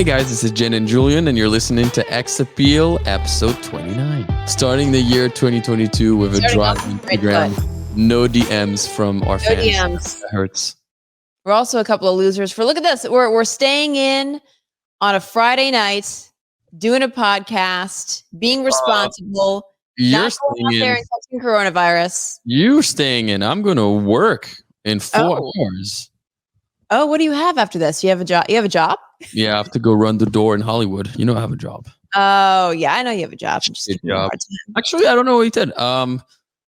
Hey guys, this is Jenn and Julien, and you're listening to X Appeal, episode 29. Starting the year 2022 with a dry Instagram, no DMs from our fans. DMs. That hurts. We're also a couple of losers. Look at this. We're staying in on a Friday night, doing a podcast, being responsible. You're not going out there and catching coronavirus. You're staying in. I'm going to work in 4 hours. Oh, what do you have after this? You have a job? You have a job? Yeah, I have to go run the door in Hollywood. You know I have a job. Oh, yeah, I know you have a job. Actually, I don't know what you did. I'm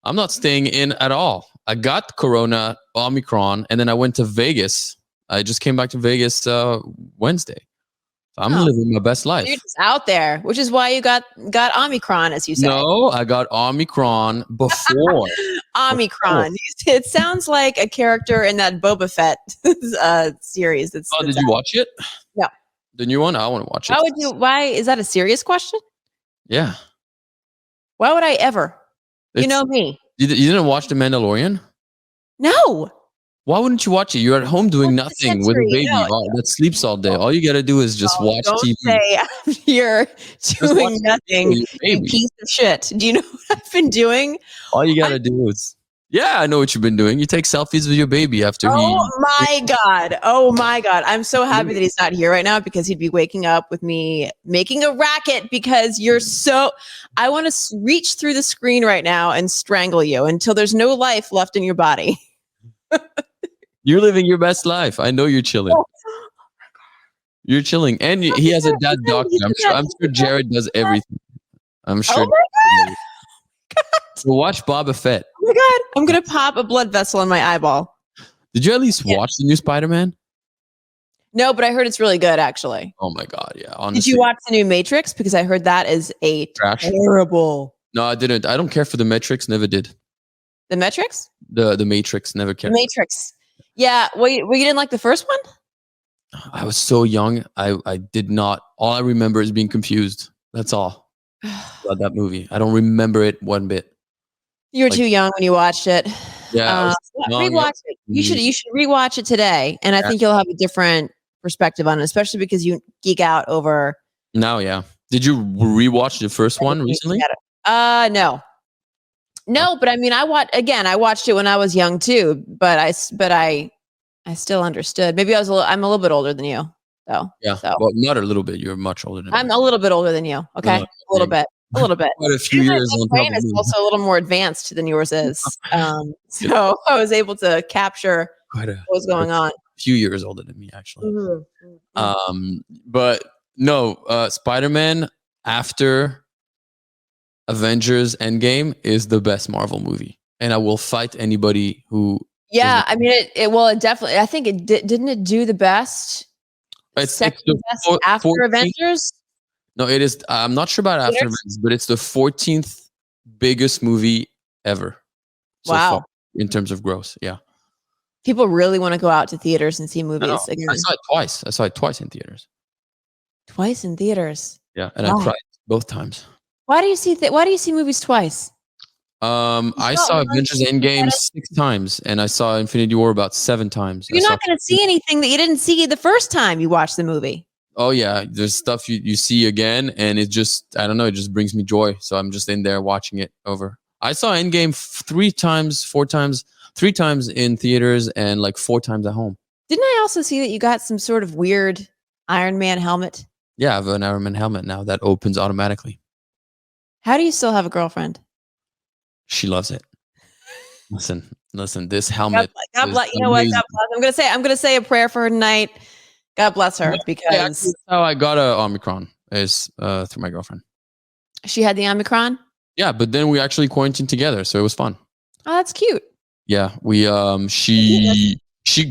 not staying in at all. I got Corona, Omicron, and then I went to Vegas. I just came back to Vegas Wednesday. So I'm living my best life. You're just out there, which is why you got Omicron, as you said. No, I got Omicron before. Omicron. Before. It sounds like a character in that Boba Fett series. Did you watch it? No. The new one? I want to watch it. Why is that a serious question? Yeah. Why would I ever? You know me. You didn't watch The Mandalorian? No. Why wouldn't you watch it? You're at home doing nothing with a baby that sleeps all day. All you got to do is just watch TV. Say you're doing nothing, you piece of shit. Do you know what I've been doing? All you got to do is... Yeah, I know what you've been doing. You take selfies with your baby after my God. Oh, my God. I'm so happy that he's not here right now because he'd be waking up with me making a racket because you're so... I want to reach through the screen right now and strangle you until there's no life left in your body. You're living your best life. I know you're chilling. You're chilling. And he has a dad doctor. I'm sure Jared does everything. I'm sure. Oh my God. So watch Boba Fett. Oh my God. I'm going to pop a blood vessel in my eyeball. Did you at least watch the new Spiderman? No, but I heard it's really good, actually. Oh my God. Yeah. Honestly. Did you watch the new Matrix? Because I heard that is terrible. No, I didn't. I don't care for the Matrix. Never did. The Matrix? The Matrix. Never cared. The Matrix. Yeah. Well, you didn't like the first one? I was so young. I did not. All I remember is being confused. That's all about that movie. I don't remember it one bit. You were too young when you watched it. Yeah. Rewatch it. You should rewatch it today. And I think you'll have a different perspective on it, especially because you geek out over. No, yeah. Did you rewatch the first one recently? No. No, but I mean, I watched it when I was young too, but I still understood. Maybe I'm a little bit older than you, though. Yeah. So. Well, not a little bit. You're much older than me. I'm a little bit older than you. Okay. A little bit. Quite a few years on top of me. My brain is also a little more advanced than yours is. So I was able to capture what was going on. A few years older than me, actually. Mm-hmm. But no, Spider-Man after Avengers Endgame is the best Marvel movie, and I will fight anybody who. Yeah, I mean, it definitely. I think it didn't it do the best. It's second best after 14th, Avengers. No, it is. I'm not sure about after Avengers, but it's the 14th biggest movie ever. So far, in terms of gross, yeah. People really want to go out to theaters and see movies again. I saw it twice. I saw it twice in theaters. Twice in theaters. Yeah, and I cried both times. Why do you see movies twice? I saw Avengers Endgame 6 times, and I saw Infinity War about 7 times. You're not going to see anything that you didn't see the first time you watched the movie. Oh yeah, there's stuff you see again, and it just, I don't know, it just brings me joy. So I'm just in there watching it over. I saw Endgame 3 times in theaters, and like 4 times at home. Didn't I also see that you got some sort of weird Iron Man helmet? Yeah, I have an Iron Man helmet now that opens automatically. How do you still have a girlfriend? She loves it. Listen, this helmet. God bless. You know what? God bless. I'm gonna say a prayer for her tonight. God bless her, because that's how I got a Omicron is through my girlfriend. She had the Omicron? Yeah, but then we actually quarantined together, so it was fun. Oh, that's cute. Yeah, we she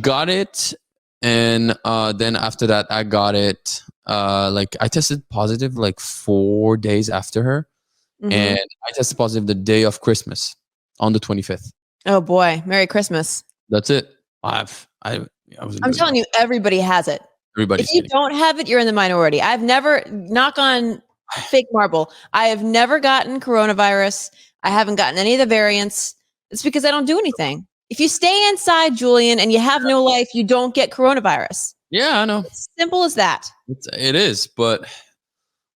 got it, and then after that I got it. Like I tested positive like 4 days after her, and I tested positive the day of Christmas on the 25th. Oh boy, Merry Christmas! That's it. I'm telling you, everybody has it. If you don't have it, you're in the minority. I've never, knock on fake marble, I have never gotten coronavirus. I haven't gotten any of the variants. It's because I don't do anything. If you stay inside, Julien, and you have no life, you don't get coronavirus. Yeah, I know. It's simple as that. It is, but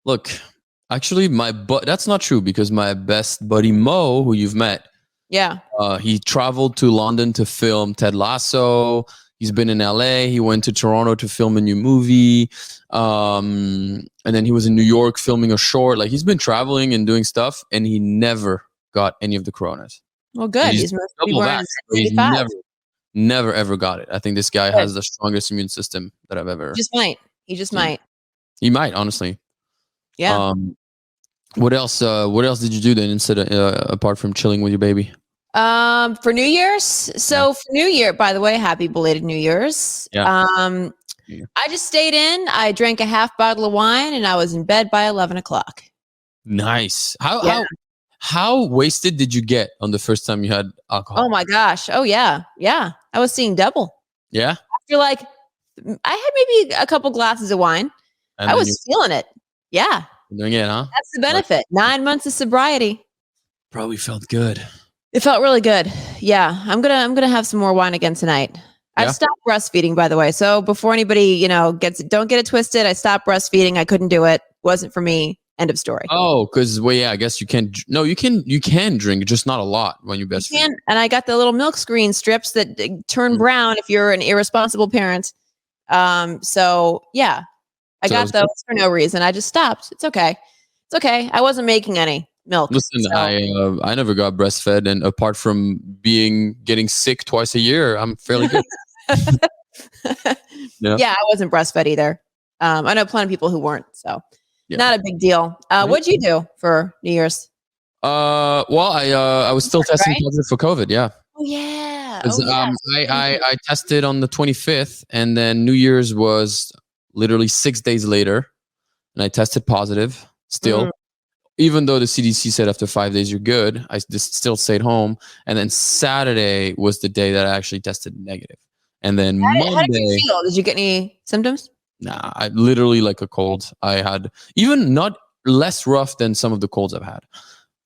look, actually, that's not true because my best buddy Mo, who you've met, Yeah. he traveled to London to film Ted Lasso. He's been in LA. He went to Toronto to film a new movie. And then he was in New York filming a short. Like he's been traveling and doing stuff, and he never got any of the coronas. Well, good. He's must be wearing He's never ever got it. I think this guy has the strongest immune system that I've ever. He just might. He might, honestly. Yeah. What else? What else did you do then instead of apart from chilling with your baby? For New Year's. So for New Year, by the way, happy belated New Year's. Yeah. I just stayed in. I drank a half bottle of wine, and I was in bed by 11 o'clock. Nice. How wasted did you get on the first time you had alcohol? Oh my gosh. Oh yeah. Yeah. I was seeing double. Yeah. After I had maybe a couple glasses of wine. I was feeling it. Yeah. Doing it, huh? That's the benefit. 9 months of sobriety. Probably felt good. It felt really good. Yeah. I'm gonna have some more wine again tonight. Yeah? I stopped breastfeeding, by the way. So before anybody, don't get it twisted. I stopped breastfeeding. I couldn't do it. Wasn't for me. End of story. Oh, because I guess you can't. No, you can drink, just not a lot when you breastfeed. You can, and I got the little milk screen strips that turn brown if you're an irresponsible parent. So yeah, I got those for no reason. I just stopped. It's okay. It's okay. I wasn't making any milk. Listen, so. I never got breastfed, and apart from getting sick twice a year, I'm fairly good. Yeah, I wasn't breastfed either. I know plenty of people who weren't, so not a big deal. What'd you do for New Year's? Well, I was still testing positive for COVID. Yeah. Oh yeah. I tested on the 25th, and then New Year's was literally 6 days later, and I tested positive still. Even though the CDC said after 5 days you're good, I just still stayed home. And then Saturday was the day that I actually tested negative. And then Monday. How did you feel? Did you get any symptoms? Nah, I literally like a cold. I had even not less rough than some of the colds I've had.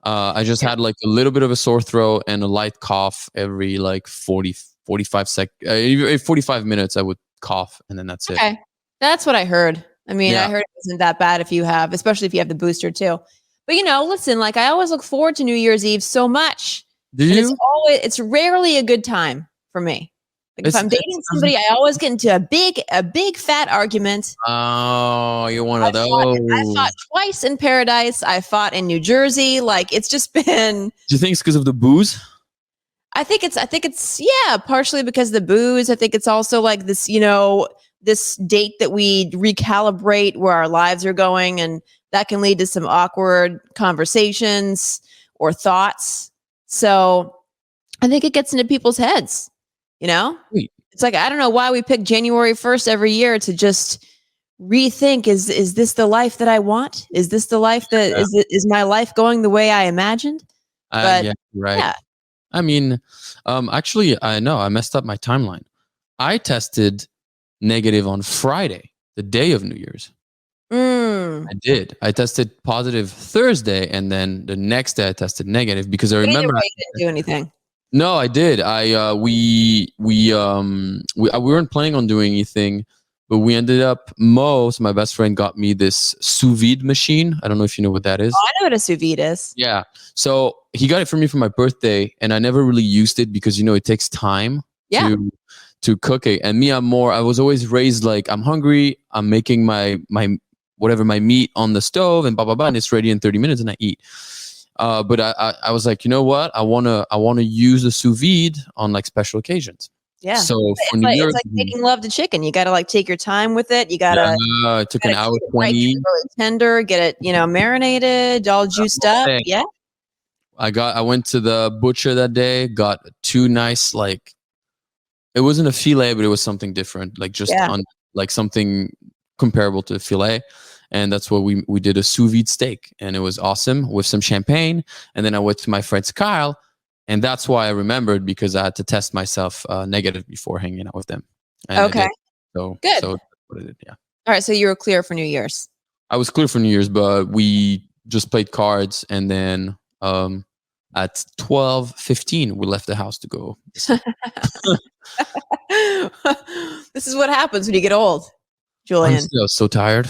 I just had like a little bit of a sore throat and a light cough every like 45 minutes. I would cough, and then that's it. Okay, that's what I heard. I mean, I heard it wasn't that bad especially if you have the booster too. But listen, like I always look forward to New Year's Eve so much. Do you? It's rarely a good time for me. Like if I'm dating somebody, I always get into a big fat argument. Oh, you're one of those. I fought twice in Paradise. I fought in New Jersey. Like it's just been. Do you think it's because of the booze? I think it's partially because of the booze. I think it's also like this, this date that we recalibrate where our lives are going, and that can lead to some awkward conversations or thoughts. So I think it gets into people's heads, It's like, I don't know why we pick January 1st every year to just rethink, is this the life that I want? Is this the life that is my life going the way I imagined? Yeah, right. Yeah. I mean, actually, I know I messed up my timeline. I tested negative on Friday, the day of New Year's. I did. I tested positive Thursday, and then the next day I tested negative because I remember you didn't do anything. No, I did. We weren't planning on doing anything, but we ended up. So my best friend, got me this sous vide machine. I don't know if you know what that is. Oh, I know what a sous vide is. Yeah. So he got it for me for my birthday, and I never really used it because it takes time to cook it. And me, I was always raised like, I'm hungry, I'm making my meat on the stove and blah blah blah, and it's ready in 30 minutes, and I eat. But I was like, you know what? I wanna use the sous vide on like special occasions. Yeah. So it's like making love to chicken. You gotta like take your time with it. You gotta. It took an hour 20. Really tender. Get it, marinated, all juiced up. Yeah. I went to the butcher that day. Got two nice it wasn't a filet, but it was something different. Like just on like something comparable to a filet. And that's what we did, a sous vide steak, and it was awesome with some champagne. And then I went to my friend's Kyle, and that's why I remembered, because I had to test myself negative before hanging out with them. And okay, so good. So what I did, yeah. All right, so you were clear for New Year's. I was clear for New Year's, but we just played cards, and then at 12:15 we left the house to go. This is what happens when you get old, Julien. Honestly, I was so tired.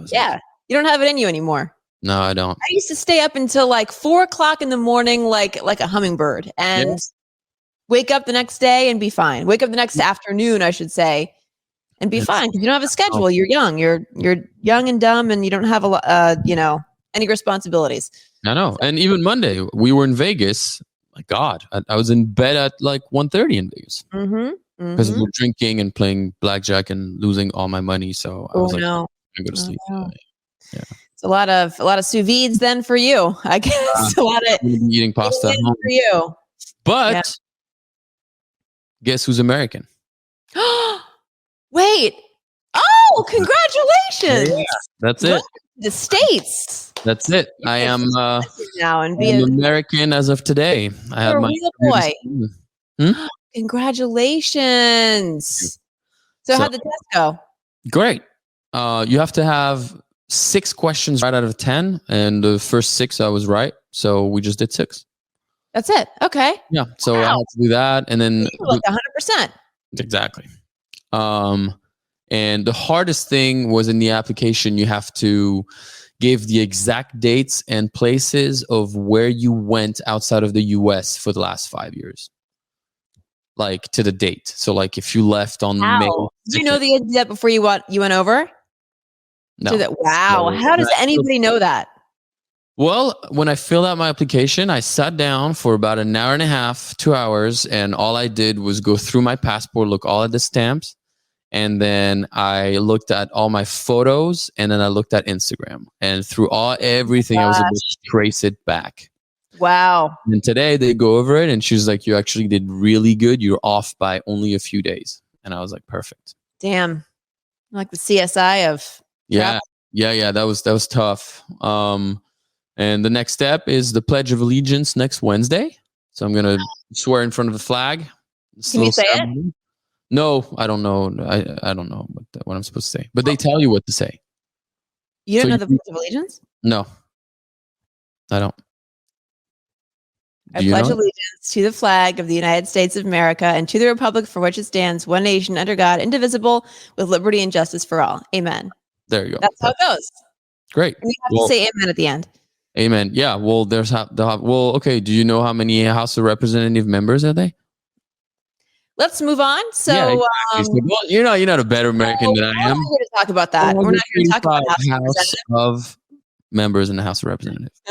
Yeah, you don't have it in you anymore. No, I don't. I used to stay up until like 4:00 in the morning, like a hummingbird, and wake up the next day and be fine. Wake up the next afternoon, I should say, and be fine because you don't have a schedule. You're young. You're young and dumb, and you don't have a lot, any responsibilities. I know. And even Monday, we were in Vegas. My God, I was in bed at like 1:30 in Vegas because we were drinking and playing blackjack and losing all my money. So I was like, I'm gonna go to sleep. Yeah. It's a lot of sous vides then for you, I guess. A lot of eating pasta at home for you. But guess who's American? Wait. Oh, congratulations. Yeah, that's it. The States. That's it. I am now and be an American as of today. I have my real boy. Congratulations. So how'd the test go? Great. You have to have 6 questions right out of 10, and the first 6 I was right, so we just did 6. That's it. Okay. Yeah. So I had to do that, and then like 100%. Exactly. And the hardest thing was in the application, you have to give the exact dates and places of where you went outside of the US for the last 5 years. Like to the date. So like if you left on May. Did you know that before you went over? No. Wow. How does anybody know that? Well, when I filled out my application, I sat down for about an hour and a half, 2 hours, and all I did was go through my passport, look all at the stamps, and then I looked at all my photos, and then I looked at Instagram, and through everything, I was able to trace it back. Wow. And today they go over it, and she's like, "You actually did really good. You're off by only a few days." And I was like, "Perfect." Damn, like the CSI of yeah. That was tough. And the next step is the Pledge of Allegiance next Wednesday. So I'm gonna swear in front of the flag. Can you say it? No, I don't know. I don't know what I'm supposed to say. But they tell you what to say. You don't know the Pledge of Allegiance? No, I don't. I pledge allegiance to the flag of the United States of America and to the republic for which it stands, one nation under God, indivisible, with liberty and justice for all. Amen. There you go. That's how it goes. Great. And you have to say amen at the end. Amen. Yeah. Well, okay. Do you know how many House of Representative members are they? Let's move on. So, you're not a better American than I am. We're not here to talk about that. We're not here to talk about House of members in the House of Representatives.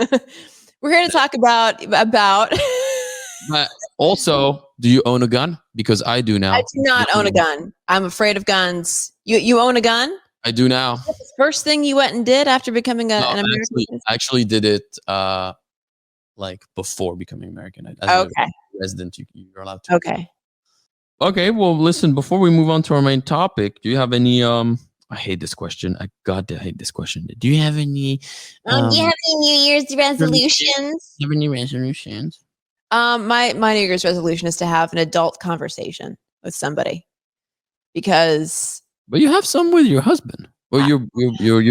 We're here to talk about. But also, do you own a gun? Because I do now. I do not own a gun. I'm afraid of guns. You own a gun? I do now. That's the first thing you went and did after becoming an American? I actually did it like before becoming American. As a resident, you're allowed to. Okay. Well, listen. Before we move on to our main topic, do you have any? I hate this question. I hate this question. Do you have any? Do you have any New Year's resolutions? Do you have any resolutions? My New Year's resolution is to have an adult conversation with somebody, because. But you have some with your husband or your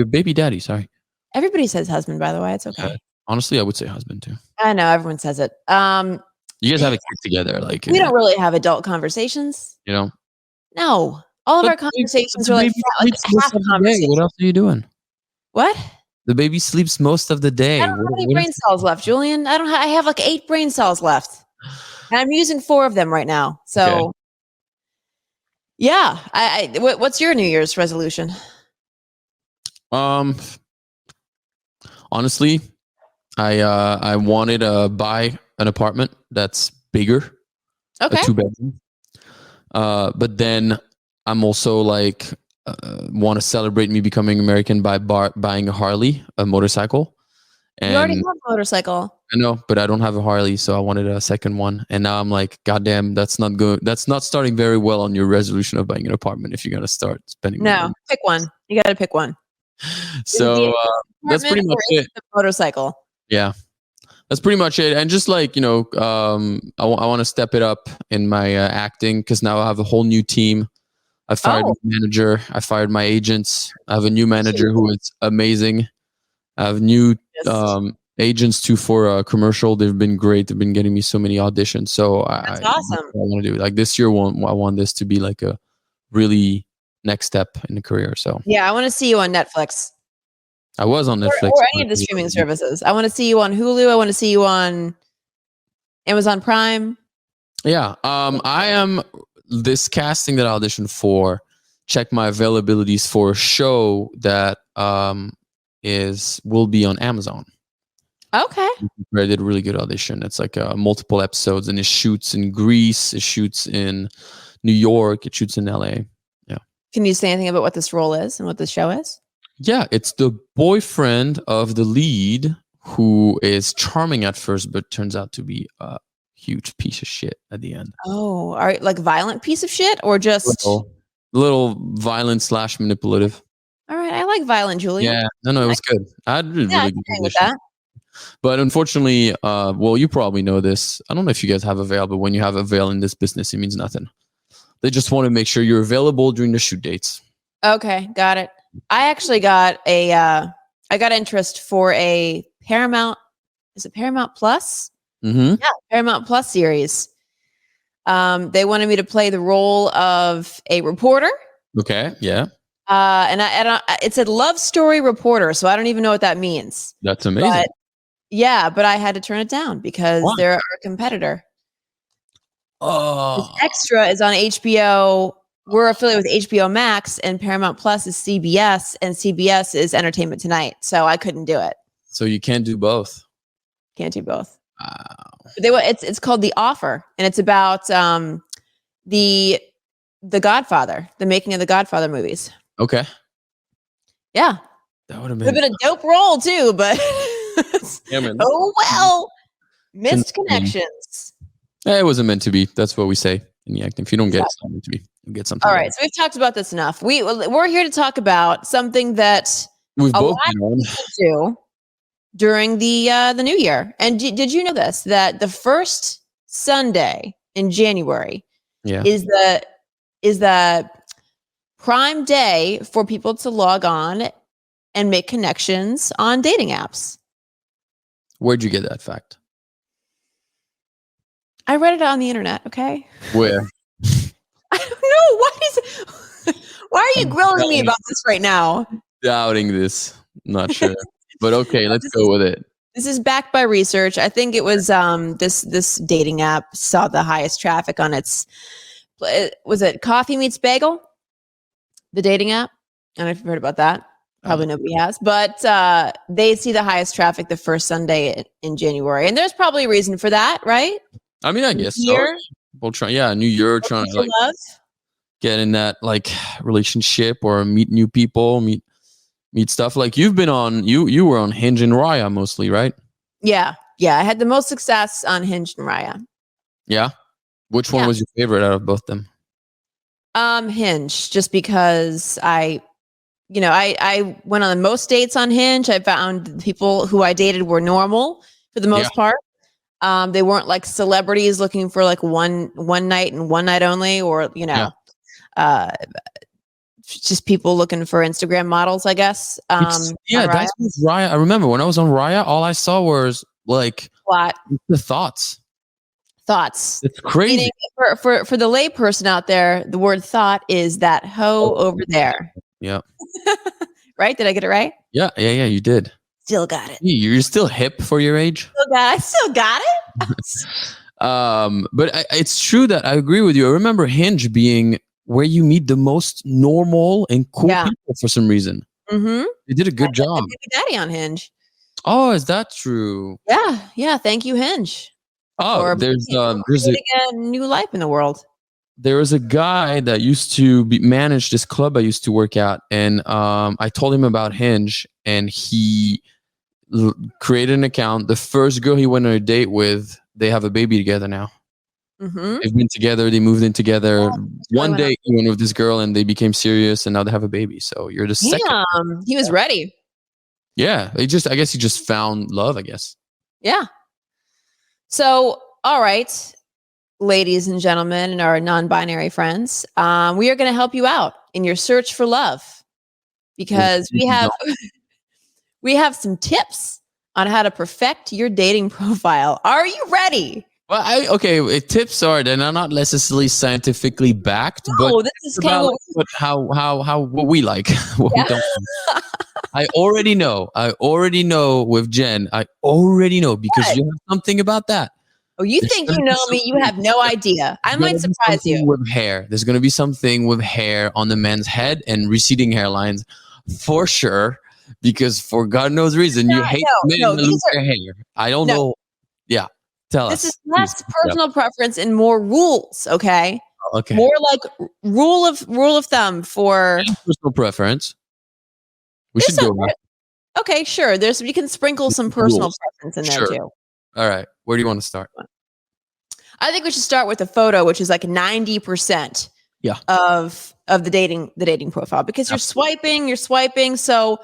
baby daddy. Sorry. Everybody says husband, by the way. It's okay. Honestly, I would say husband too. I know everyone says it. You guys have a kid together, like we don't really have adult conversations. You know. No, all of our conversations are like half conversations. What else are you doing? What? The baby sleeps most of the day. I don't have any brain cells left, Julien. I have like 8 brain cells left, and I'm using 4 of them right now. So, yeah. What's your New Year's resolution? Honestly, I wanted to buy an apartment that's bigger, a 2-bedroom. But then I'm also like want to celebrate me becoming American by buying a Harley, a motorcycle. And you already have a motorcycle. I know, but I don't have a Harley, so I wanted a second one. And now I'm like, goddamn, that's not good. That's not starting very well on your resolution of buying an apartment if you're gonna start spending money. No, pick one. You got to pick one. So that's pretty much it. The motorcycle. Yeah. That's pretty much it. And just like, I want to step it up in my acting, because now I have a whole new team. I fired my manager. I fired my agents. I have a new manager who is amazing. I have new agents too for a commercial. They've been great. They've been getting me so many auditions. So That's awesome. I want to do like this year. I want this to be like a really next step in the career. So yeah, I want to see you on Netflix. I was on Netflix or any of the streaming services. I want to see you on Hulu. I want to see you on Amazon Prime. Yeah. I am this casting that I auditioned for. Check my availabilities for a show that will be on Amazon. Okay. I did a really good audition. It's like multiple episodes, and it shoots in Greece, it shoots in New York, it shoots in LA. Yeah. Can you say anything about what this role is and what this show is? Yeah, it's the boyfriend of the lead who is charming at first, but turns out to be a huge piece of shit at the end. Oh, are like violent piece of shit or just little violent / manipulative. All right, I like violent, Julien. Yeah, no, it was good. I did really good with that. But unfortunately, well, you probably know this. I don't know if you guys have a veil, but when you have a veil in this business, it means nothing. They just want to make sure you're available during the shoot dates. Okay, got it. I actually got I got interest for a Paramount. Is it Paramount Plus? Mm-hmm. Yeah, Paramount Plus series. They wanted me to play the role of a reporter. Okay, yeah. And it's a love story reporter, so I don't even know what that means. That's amazing. But I had to turn it down because they're a competitor. Oh. This Extra is on HBO. We're affiliated with HBO Max, and Paramount Plus is CBS, and CBS is Entertainment Tonight. So I couldn't do it. So you can't do both. Can't do both. Wow. But it's called The Offer, and it's about the Godfather, the making of the Godfather movies. Okay. Yeah. That would have been a dope role too, but oh well. Missed connections. It wasn't meant to be. That's what we say in the acting. If you don't get it, it's not meant to be. You get something. All right. So we've talked about this enough. We're here to talk about something that we've a both lot of people do during the new year. And did you know this? That the first Sunday in January is the prime day for people to log on and make connections on dating apps. Where'd you get that fact? I read it on the internet. Okay. Where? I don't know. Why are you grilling me about this right now? Doubting this. Not sure. But okay, let's go with it. This is backed by research. I think it was this dating app saw the highest traffic on its. Was it Coffee Meets Bagel? The dating app. I don't know if you've heard about that. Probably nobody has, but they see the highest traffic the first Sunday in January, and there's probably a reason for that, right? I mean, I guess so. We'll try. Yeah, New Year, trying to like get in that like relationship or meet new people, meet stuff. Like you've been on, you were on Hinge and Raya mostly, right? Yeah. I had the most success on Hinge and Raya. Yeah. Which one was your favorite out of both them? Hinge, just because I went on the most dates on Hinge. I found the people who I dated were normal for the most part. They weren't like celebrities looking for like one night and one night only, or just people looking for Instagram models, I guess. That's Raya. I remember when I was on Raya, all I saw was like the thoughts. It's crazy. Meaning for the lay person out there, the word thought is that hoe over there. Yeah. Right? Did I get it right? Yeah, you did. Still got it. You're still hip for your age. I still got it. But it's true that I agree with you. I remember Hinge being where you meet the most normal and cool people for some reason. Mm-hmm. They did a good job. Baby daddy on Hinge. Oh, is that true? Yeah. Thank you, Hinge. Oh, there's a new life in the world. There was a guy that used to manage this club I used to work at, and I told him about Hinge, and he created an account. The first girl he went on a date with, they have a baby together now. Mm-hmm. They've been together. They moved in together. One day he went with this girl, and they became serious, and now they have a baby. So you're the second. He was ready. Yeah, I guess he just found love. I guess. Yeah. So, all right, ladies and gentlemen, and our non-binary friends, we are going to help you out in your search for love, because we have some tips on how to perfect your dating profile. Are you ready? Well, tips are they're not necessarily scientifically backed, but No, this is kind of what what we like, what we yeah. don't like. I already know with Jenn. I already know because What? you have something about that. Oh, you There's think gonna you be know me? You have no idea. I might gonna be surprise you. something with hair. There's gonna be something with hair on the man's head and receding hairlines for sure. Because for God knows reason, you hate men No, that lose their hair. I don't no. know. Yeah, tell This is us. Please. less personal preference and more rules. Okay, Okay. more like rule of thumb for Personal preference. We should go back. Okay, sure. You can sprinkle some personal preference in there too. All right. Where do you want to start? I think we should start with the photo, which is like 90% of the dating profile, because you're swiping. So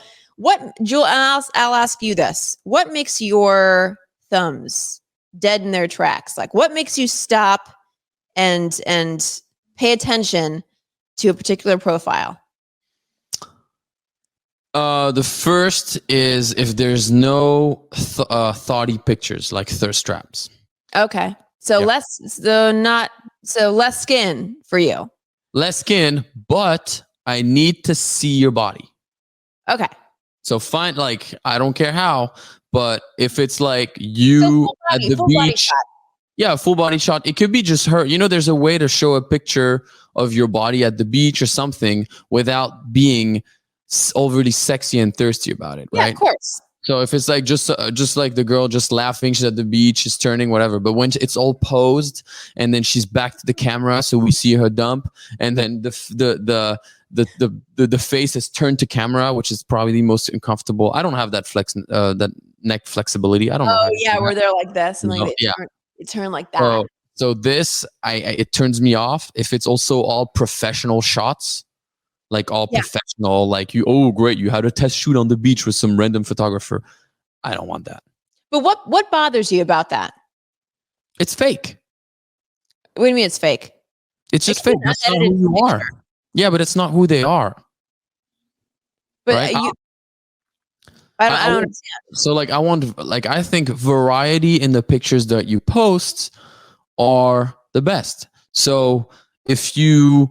Jewel, and I'll ask you this. What makes your thumbs dead in their tracks? Like, what makes you stop and pay attention to a particular profile? The first is if there's no thoughty pictures like thirst traps. Okay. So less skin for you. Less skin, but I need to see your body. Okay. So fine, like I don't care how, but if it's like you at the beach, full body shot. It could be just her. You know, there's a way to show a picture of your body at the beach or something without being overly sexy and thirsty about it, right? Yeah, of course. So if it's like just like the girl just laughing, she's at the beach, she's turning, whatever. But when it's all posed and then she's back to the camera, so we see her dump, and then the face is turned to camera, which is probably the most uncomfortable. I don't have that that neck flexibility. I don't know. Oh yeah, where they're like this and like it turn like that. So this, it turns me off. If it's also all professional shots. Like all professional, like great, you had a test shoot on the beach with some random photographer. I don't want that. But what bothers you about that? It's fake. What do you mean it's fake? It's just fake. That's not who you are. Yeah, but it's not who they are. But right? I don't understand. So I think variety in the pictures that you post are the best. So if you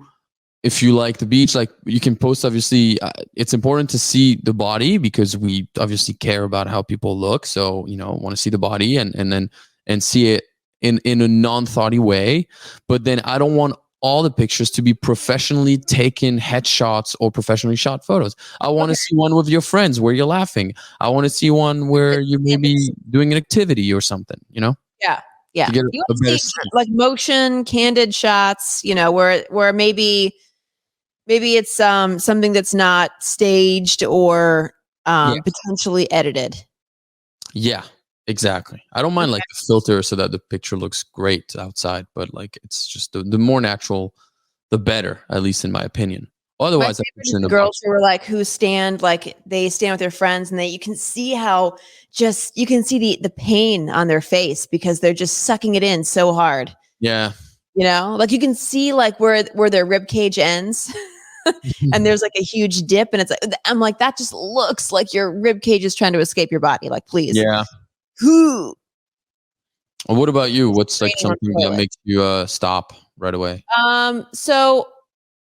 like the beach, like you can post, obviously it's important to see the body because we obviously care about how people look. So, want to see the body and see it in a non-thoughty way. But then I don't want all the pictures to be professionally taken headshots or professionally shot photos. I want to see one with your friends where you're laughing. I want to see one where you may be doing an activity or something, Yeah. Yeah. You see, like motion, candid shots, where maybe it's something that's not staged or potentially edited. Yeah, exactly. I don't mind like the filter so that the picture looks great outside, but like it's just the more natural, the better, at least in my opinion. Otherwise, the girls who are like they stand with their friends and you can see the pain on their face because they're just sucking it in so hard. Yeah. Like you can see like where their rib cage ends. And there's like a huge dip and I'm like, that just looks like your rib cage is trying to escape your body. Like, please. Yeah. Who? Well, what about you? What's like something that makes you stop right away? So,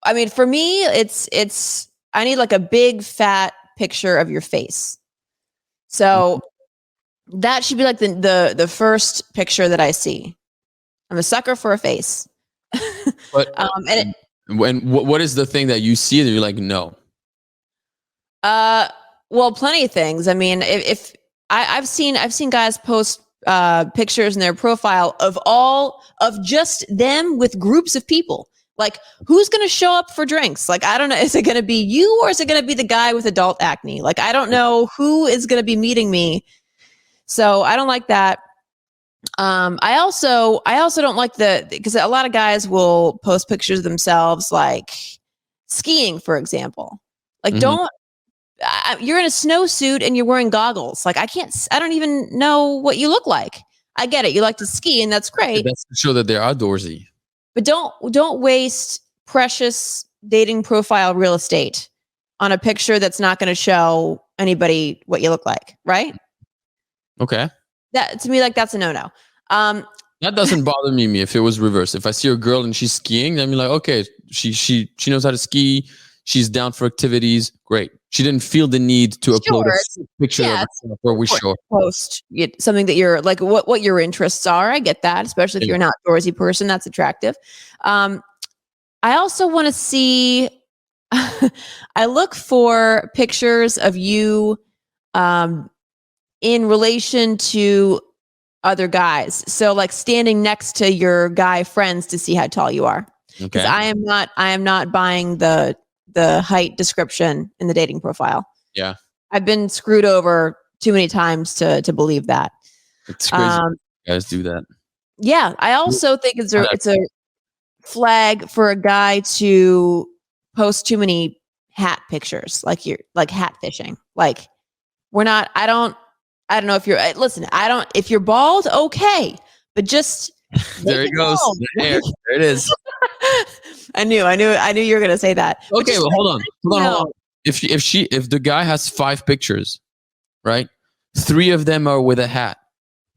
I mean, for me, it's I need like a big fat picture of your face. So that should be like the first picture that I see. I'm a sucker for a face. But what is the thing that you see that you're like, no? Well, plenty of things. I mean, if I've seen guys post pictures in their profile of just them with groups of people. Like, who's going to show up for drinks? Like, I don't know. Is it going to be you or is it going to be the guy with adult acne? Like, I don't know who is going to be meeting me. So I don't like that. I also don't like because a lot of guys will post pictures of themselves like skiing, for example. Like, you're in a snowsuit and you're wearing goggles. Like, I don't even know what you look like. I get it. You like to ski and that's great. That's to show that they're outdoorsy. But don't waste precious dating profile real estate on a picture that's not going to show anybody what you look like, right? Okay. That to me, like that's a no-no. That doesn't bother me if it was reversed. If I see a girl and she's skiing, then I'm like, okay, she knows how to ski. She's down for activities. Great. She didn't feel the need to upload a picture of herself where we show post something that you're like what your interests are. I get that, especially if you're an outdoorsy person. That's attractive. I also want to see. I look for pictures of you in relation to other guys. So like standing next to your guy friends to see how tall you are. Because I am not buying the height description in the dating profile. Yeah. I've been screwed over too many times to believe that. It's crazy. Guys do that. Yeah. I also think it's a flag for a guy to post too many hat pictures, like you're like hat fishing. Like I don't know if you're listen, if you're bald, okay, but just there it goes. There it is. I knew you were gonna say that. Okay, well, hold on. If the guy has 5 pictures, right? 3 of them are with a hat,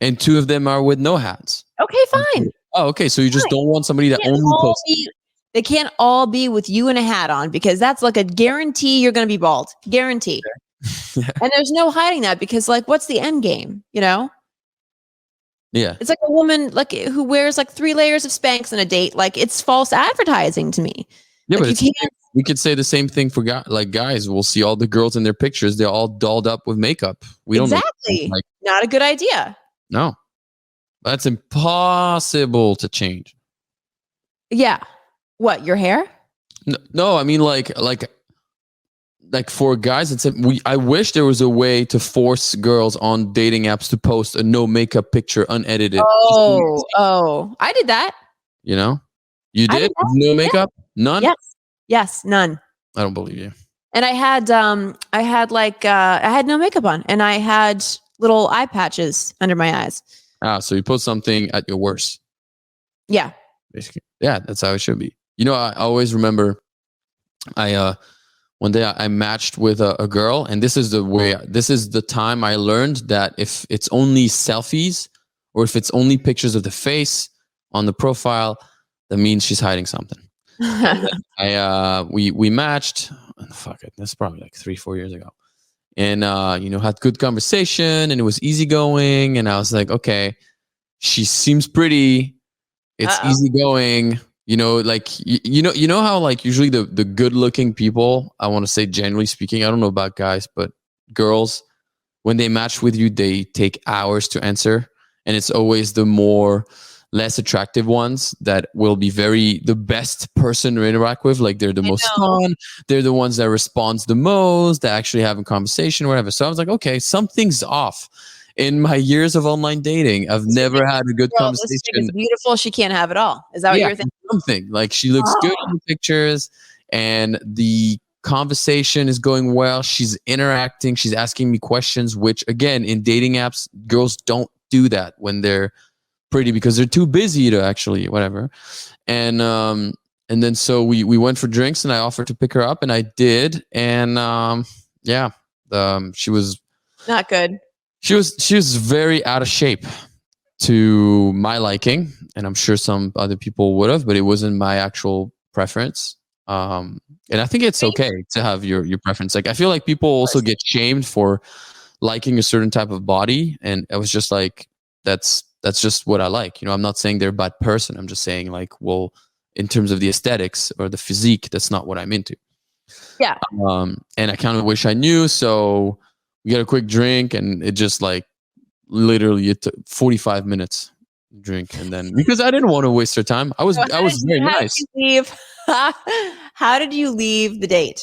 and 2 of them are with no hats. Okay, fine. Oh, okay. So you just don't want somebody that only posts. They can't all be with you and a hat on, because that's like a guarantee you're gonna be bald. Guarantee. Yeah. And there's no hiding that, because like, what's the end game? You know? Yeah. It's like a woman like who wears like 3 layers of Spanx on a date. Like, it's false advertising to me. Yeah, like, but we could say the same thing for guys. We'll see all the girls in their pictures. They're all dolled up with makeup. We don't know. Like, not a good idea. No. That's impossible to change. Yeah. What, your hair? No, I mean like for guys, I wish there was a way to force girls on dating apps to post a no makeup picture unedited. Oh, I did that. You know, you did no makeup, none. Yes, none. I don't believe you. And I had no makeup on, and I had little eye patches under my eyes. So you post something at your worst. Yeah. Basically, yeah, that's how it should be. You know, I always remember, one day I matched with a girl, and this is the time I learned that if it's only selfies or if it's only pictures of the face on the profile, that means she's hiding something. We matched. Fuck it, that's probably like 3-4 years ago, and had good conversation, and it was easygoing, and I was like, okay, she seems pretty. It's easygoing. You know, like you know how like usually the good looking people, I want to say generally speaking, I don't know about guys, but girls, when they match with you, they take hours to answer, and it's always the less attractive ones that will be the best person to interact with. Like they're the most fun. They're the ones that responds the most, that actually have a conversation, or whatever. So I was like, okay, something's off. In my years of online dating, I've never had a good conversation. This beautiful. She can't have it all. Is that what you're thinking? Something like she looks good in the pictures, and the conversation is going well. She's interacting. She's asking me questions, which again, in dating apps, girls don't do that when they're pretty, because they're too busy to actually whatever. And then so we went for drinks, and I offered to pick her up, and I did. And she was not good. She was very out of shape to my liking, and I'm sure some other people would have, but it wasn't my actual preference. And I think it's okay to have your preference. Like, I feel like people also get shamed for liking a certain type of body, and I was just like, that's just what I like. You know, I'm not saying they're a bad person. I'm just saying, like, well, in terms of the aesthetics or the physique, that's not what I'm into. Yeah. And I kind of wish I knew, so we got a quick drink, and it just like literally it took 45 minutes drink, and then because I didn't want to waste her time, I was very nice. How did you leave the date?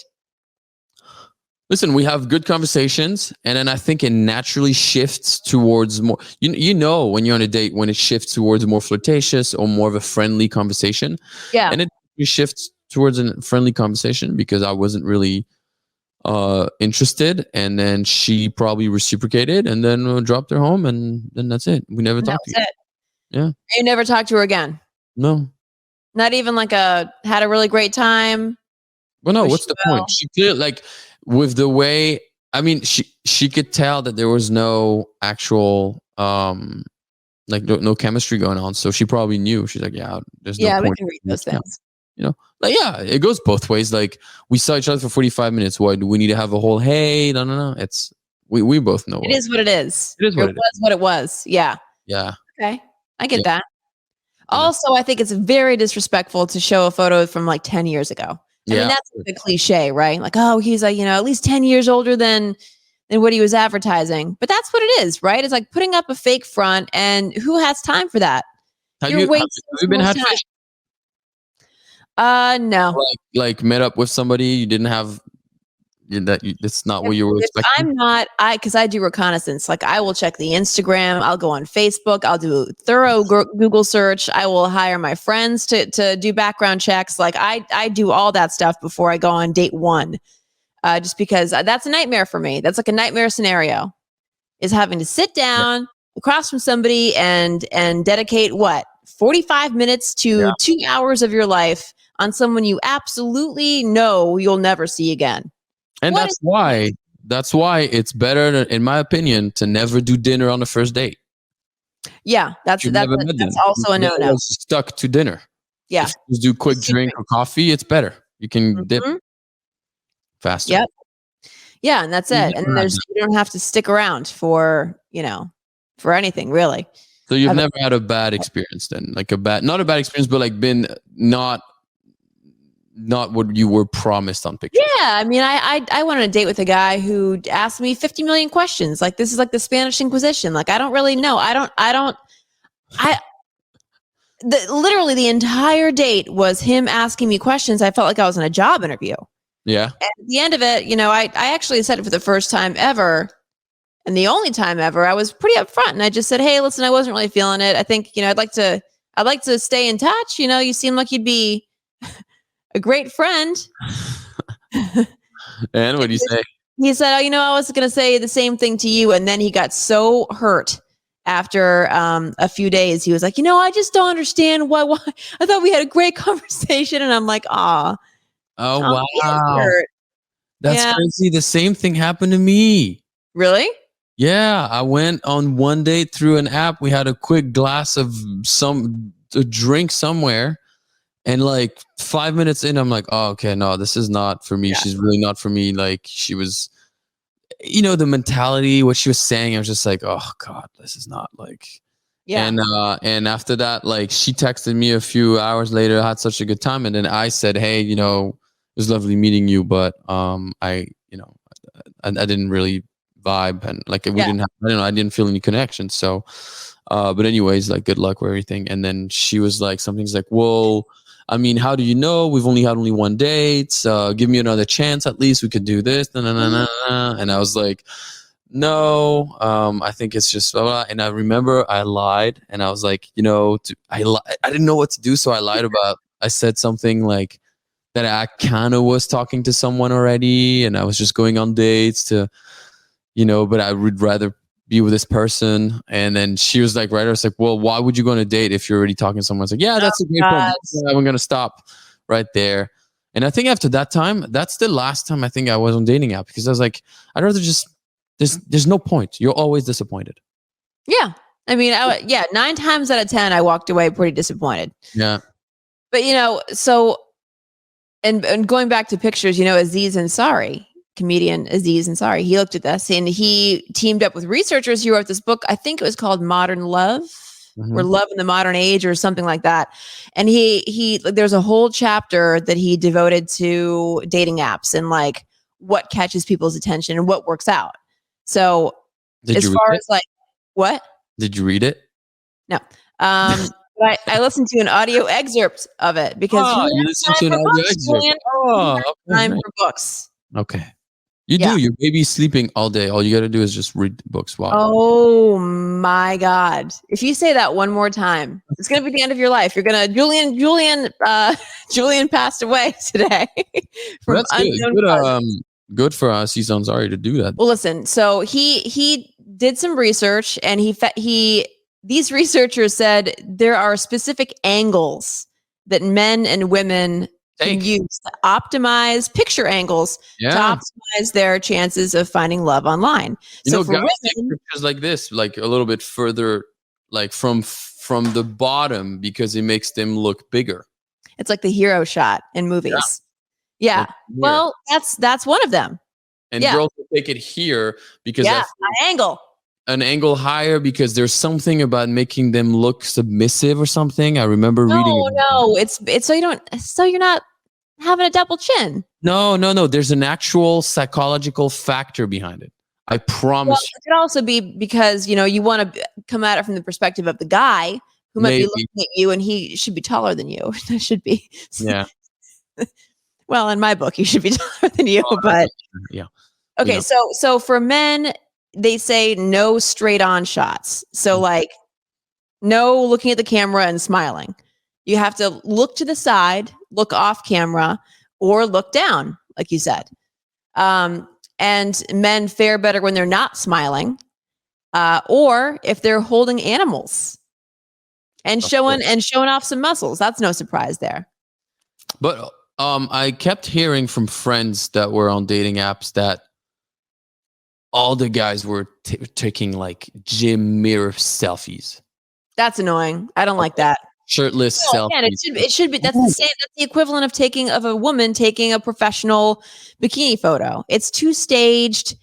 Listen, we have good conversations, and then I think it naturally shifts towards more. You know, when you're on a date, when it shifts towards more flirtatious or more of a friendly conversation. Yeah, and it shifts towards a friendly conversation because I wasn't really interested, and then she probably reciprocated, and then dropped her home, and then that's it. We never talked again. Yeah, you never talked to her again. No, not even like had a really great time. Well, no. What's the point? She clearly, like, with the way I mean, she could tell that there was no actual like no chemistry going on, so she probably knew. She's like, yeah, there's no Yeah, we point. can read those things. You know, like yeah, it goes both ways. Like we saw each other for 45 minutes. Why do we need to have a whole hey? No. It's we both know. It is what it is. It is what it was what it was. Yeah. Yeah. Okay. I get Yeah. that. Also, I think it's very disrespectful to show a photo from like 10 years ago. I mean, that's the cliche, right? Like, oh, he's like, at least 10 years older than what he was advertising. But that's what it is, right? It's like putting up a fake front, and who has time for that? Have you been had fish? No. Like met up with somebody you didn't have that's not what you were expecting. I'm not, because I do reconnaissance. Like I will check the Instagram, I'll go on Facebook, I'll do a thorough Google search. I will hire my friends to do background checks. Like I do all that stuff before I go on date one, just because that's a nightmare for me. That's like a nightmare scenario, is having to sit down across from somebody and dedicate 45 minutes to 2 hours of your life on someone you absolutely know you'll never see again. And that's why it's better, in my opinion, to never do dinner on the first date. Yeah, that's also a no-no. Stuck to dinner. Yeah. If you do quick drink or coffee, it's better. You can dip faster. Yep. Yeah, and that's it. And you don't have to stick around for anything really. So you've never had a bad experience then? Like not a bad experience, but like been not what you were promised on pictures. Yeah, I mean, I went on a date with a guy who asked me 50 million questions. Like this is like the Spanish Inquisition. Like I don't really know. Literally the entire date was him asking me questions. I felt like I was in a job interview. Yeah. And at the end of it, I actually said it for the first time ever, and the only time ever. I was pretty upfront, and I just said, "Hey, listen, I wasn't really feeling it. I think I'd like to stay in touch. You seem like you'd be a great friend." And what did you say? He said, "Oh, I was going to say the same thing to you." And then he got so hurt after a few days. He was like, "I just don't understand why. I thought we had a great conversation." And I'm like, "Aw." Oh, wow. That's crazy. The same thing happened to me. Really? Yeah. I went on one date through an app. We had a quick glass of a drink somewhere. And like 5 minutes in, I'm like, oh, okay, no, this is not for me. Yeah. She's really not for me. Like she was, the mentality, what she was saying, I was just like, oh God, this is not like, yeah. And after that, like she texted me a few hours later, I had such a good time. And then I said, hey, it was lovely meeting you, but I didn't really vibe, and like we didn't have, I didn't feel any connection. So, but anyways, like good luck with everything. And then she was like, something's like, well, I mean, how do you know? We've only had one date. Give me another chance. At least we could do this. And I was like, no, I think it's just blah, blah. And I remember I lied, and I was like, I didn't know what to do. So I lied I said something like that I kind of was talking to someone already, and I was just going on dates to, but I would rather be with this person. And then she was like, right, I was like, well, why would you go on a date if you're already talking to someone? It's like, yeah, that's a great point. I'm going to stop right there. And I think after that time, that's the last time I think I was on dating app, because I was like, I'd rather just, there's no point. You're always disappointed. Yeah. I mean, 9 times out of 10, I walked away pretty disappointed. Yeah. But, so, and going back to pictures, Aziz Ansari, comedian Aziz Ansari, he looked at this and he teamed up with researchers. He wrote this book. I think it was called Modern Love, or Love in the Modern Age, or something like that. And he there's a whole chapter that he devoted to dating apps and like what catches people's attention and what works out. So as far as like, what? Did you read it? No. But I listened to an audio excerpt of it, because you listened to an audio excerpt. Time for books. Okay. You do. You're maybe sleeping all day. All you got to do is just read books. Wow. Oh my God. If you say that one more time, it's going to be the end of your life. You're going to, Julien passed away today. That's good. Good for Aziz Ansari to do that. Well, listen, so he did some research, and these researchers said there are specific angles that men and women can use to optimize picture angles to optimize their chances of finding love online. So for guys take pictures like this, like a little bit further, like from the bottom, because it makes them look bigger. It's like the hero shot in movies. Yeah. Like well, that's one of them. And girls will take it here because that's an angle higher, because there's something about making them look submissive or something. I remember reading. No, it's so you're not having a double chin. No. There's an actual psychological factor behind it. I promise. Well, it could also be because you want to come at it from the perspective of the guy who might be looking at you, and he should be taller than you. That should be. Yeah. Well, in my book, he should be taller than you, but yeah. Okay, so for men, they say no straight on shots. So like no looking at the camera and smiling. You have to look to the side, look off camera, or look down, like you said. And men fare better when they're not smiling, or if they're holding animals and showing off some muscles. That's no surprise there. But I kept hearing from friends that were on dating apps that all the guys were taking like gym mirror selfies. That's annoying. I don't like that. Shirtless selfies. Again, it should be. That's the same. That's the equivalent of a woman taking a professional bikini photo. It's too staged,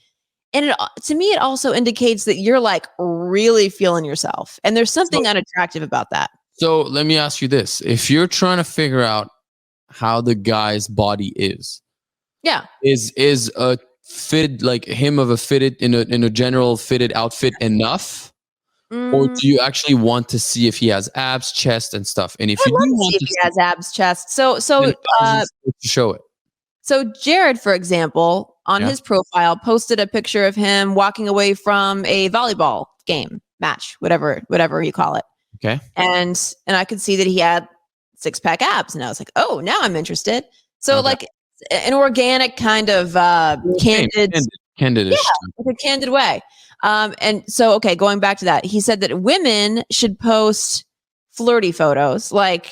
and to me, it also indicates that you're like really feeling yourself, and there's something unattractive about that. So let me ask you this: if you're trying to figure out how the guy's body is a fit like him of a fitted in a general fitted outfit enough? Or do you actually want to see if he has abs, chest, and stuff? And if you do want to see if he has abs, chest, so show it. So Jared, for example, on his profile, posted a picture of him walking away from a volleyball game, match, whatever you call it. Okay. And I could see that he had 6-pack abs, and I was like, oh, now I'm interested. So like an organic kind of candid, like a candid way. And so, going back to that, he said that women should post flirty photos, like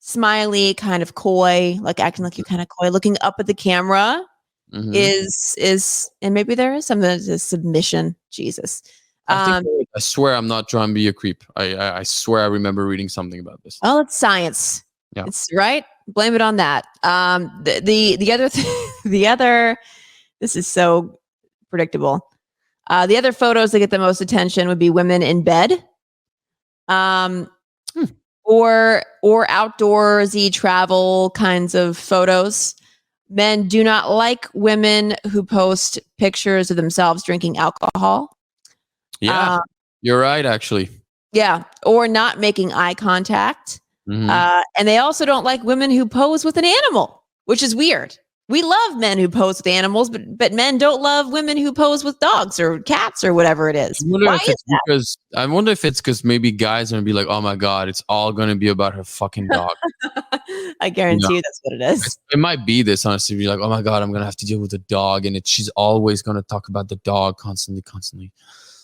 smiley, kind of coy, like acting like you're kind of coy, looking up at the camera is, and maybe there is some of the submission. Jesus. I swear I'm not trying to be a creep. I swear I remember reading something about this. Oh, it's science. Yeah. It's right. Blame it on that. The other, this is so predictable. The other photos that get the most attention would be women in bed, or outdoorsy travel kinds of photos. Men do not like women who post pictures of themselves drinking alcohol. Yeah, you're right, actually. Yeah, or not making eye contact. And they also don't like women who pose with an animal, which is weird. We love men who pose with animals, but men don't love women who pose with dogs or cats or whatever it is. I wonder if it's because maybe guys are going to be like, oh my God, it's all going to be about her fucking dog. I guarantee you that's what it is. It might be this, honestly. Be like, oh my God, I'm going to have to deal with the dog. And she's always going to talk about the dog constantly.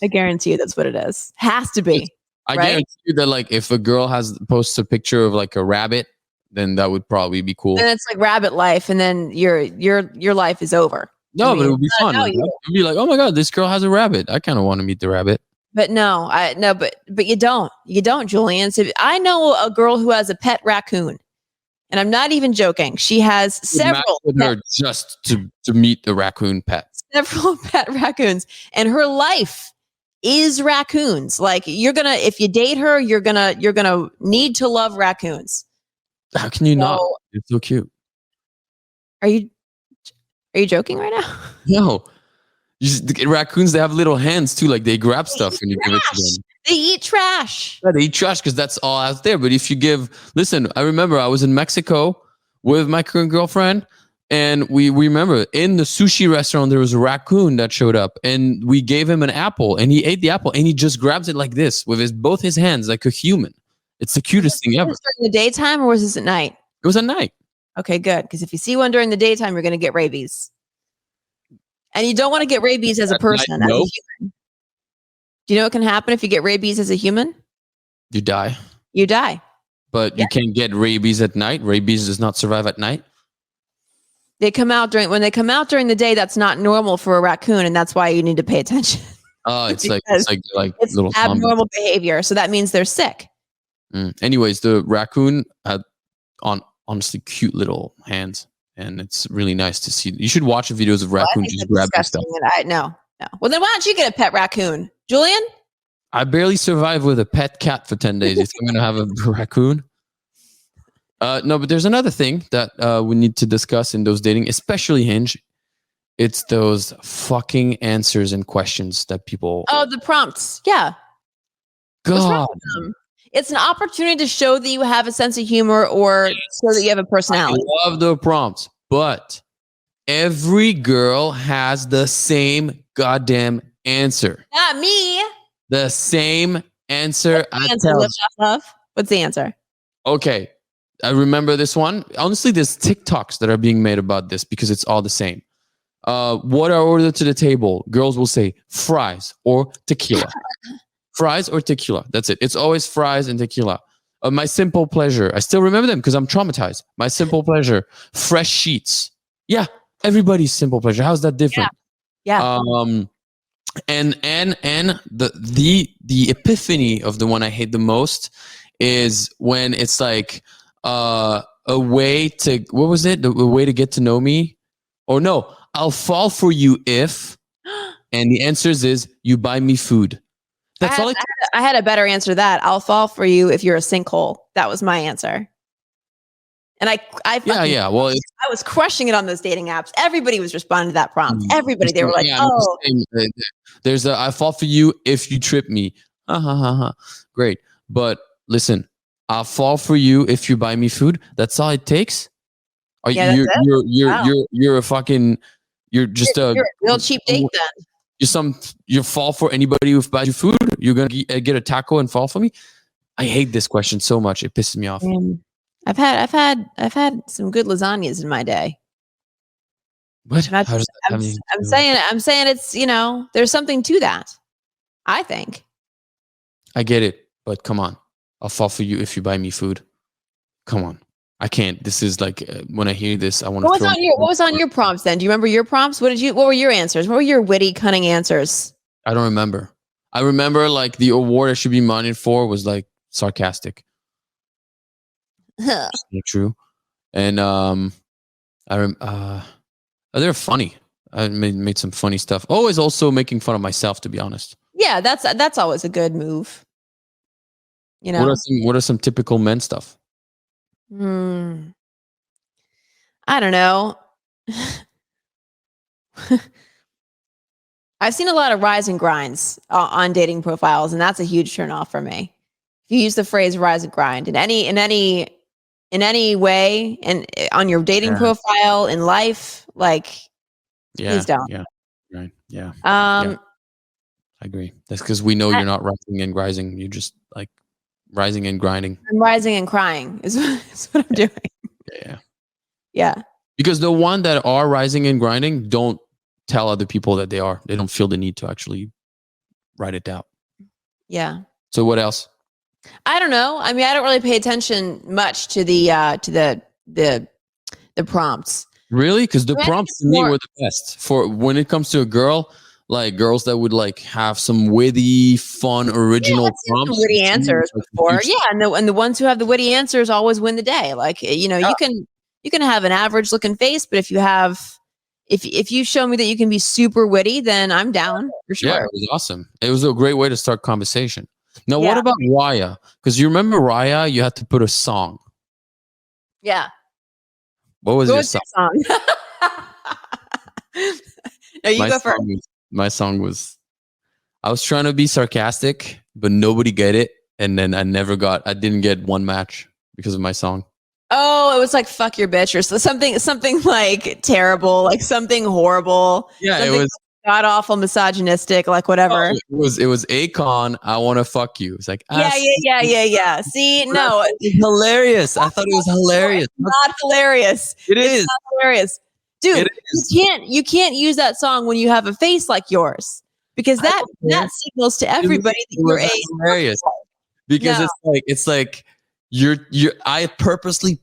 I guarantee you that's what it is. Has to be. I guarantee you that like if a girl posts a picture of like a rabbit, then that would probably be cool. And it's like rabbit life, and then your life is over. No, but it would be fun. It'd be like, oh my God, this girl has a rabbit. I kind of want to meet the rabbit. But but you don't. You don't, Julien. So I know a girl who has a pet raccoon, and I'm not even joking. She has several. With her just to meet the raccoon pet. Several pet raccoons, and her life is raccoons. Like if you date her, you're gonna need to love raccoons. How can you not? It's so cute. Are you joking right now? No. Raccoons, they have little hands too. Like they grab stuff when you give it to them. They eat trash. Yeah, they eat trash because that's all out there. But if you listen, I remember I was in Mexico with my current girlfriend, and we remember in the sushi restaurant, there was a raccoon that showed up, and we gave him an apple, and he ate the apple, and he just grabs it like this with both his hands, like a human. It's the cutest thing ever. Was this during the daytime or was this at night? It was at night. Okay, good. Because if you see one during the daytime, you're going to get rabies. And you don't want to get rabies as a person, as a human. Do you know what can happen if you get rabies as a human? You die. You die. but you can't get rabies at night. Rabies does not survive at night. They come out when they come out during the day. That's not normal for a raccoon, and that's why you need to pay attention. Oh, it's like it's little abnormal behavior. So that means they're sick. Anyways, the raccoon had honestly cute little hands, and it's really nice to see. You should watch the videos of raccoons just grabbing stuff. No. Well, then why don't you get a pet raccoon, Julien? I barely survived with a pet cat for 10 days. You think I'm gonna have a raccoon? No, but there's another thing that we need to discuss in those dating, especially Hinge. It's those fucking answers and questions that people. Oh, the prompts. Yeah. God. It's an opportunity to show that you have a sense of humor or show that you have a personality. I love the prompts, but every girl has the same goddamn answer. Not me. The same answer. What's the answer? Okay. I remember this one. Honestly, there's TikToks that are being made about this because it's all the same. What I order to the table? Girls will say fries or tequila. Fries or tequila. That's it. It's always fries and tequila. My simple pleasure. I still remember them because I'm traumatized. My simple pleasure. Fresh sheets. Yeah. Everybody's simple pleasure. How's that different? Yeah. And the epiphany of the one I hate the most is when it's like a way to, what was it? A way to get to know me? Or no, I'll fall for you if, and the answer is you buy me food. That's all. I had a better answer to that. I'll fall for you if you're a sinkhole. That was my answer. And I Well, I was crushing it on those dating apps. Everybody was responding to that prompt. Everybody, they were like, "Oh, there's I fall for you if you trip me." Great, but listen, I'll fall for you if you buy me food. That's all it takes. You're a fucking. You're just you're a real cheap date then. You fall for anybody who buys you food. You're gonna get a taco and fall for me. I hate this question so much. It pisses me off. I've had some good lasagnas in my day. What? I'm saying it's, there's something to that. I think. I get it, but come on. I'll fall for you if you buy me food. Come on. I can't. This is like when I hear this, I want to. What was on your prompts then? Do you remember your prompts? What were your answers? What were your witty, cunning answers? I don't remember. I remember like the award I should be nominated for was like sarcastic. Not true. And they're funny. I made some funny stuff. Always also making fun of myself, to be honest. Yeah, that's always a good move. What are some typical men stuff? I don't know. I've seen a lot of rise and grinds on dating profiles, and that's a huge turnoff for me. If you use the phrase "rise and grind" in any way, and on your dating profile in life, please don't. Yeah, right. Yeah. I agree. That's because we know you're not rising and grinding. You're just like rising and grinding. I'm rising and crying is what I'm doing. Yeah. Because the one that are rising and grinding don't tell other people that they are. They don't feel the need to actually write it down. Yeah. So what else? I don't know. I mean, I don't really pay attention much to the prompts. Really? Because the prompts to me were the best for when it comes to a girl. Like girls that would like have some witty, fun, original prompts. Witty answers before, and the ones who have the witty answers always win the day. Like you can have an average looking face, but if you show me that you can be super witty, then I'm down for sure. Yeah, it was awesome. It was a great way to start conversation. Now, what about Raya? Because you remember Raya, you had to put a song. Yeah. What was your song? No, you go first. My song was, I was trying to be sarcastic, but nobody get it. And then I didn't get one match because of my song. Oh, it was like, fuck your bitch or something like terrible, like something horrible. Yeah, it was god awful, misogynistic, like whatever. Oh, it was Akon, I want to fuck you. It's like, yeah. See, no. It's hilarious. I thought it was hilarious. It's not hilarious. It's not hilarious. Dude, you can't use that song when you have a face like yours, because that signals to everybody that you're hilarious. Because it's like I purposely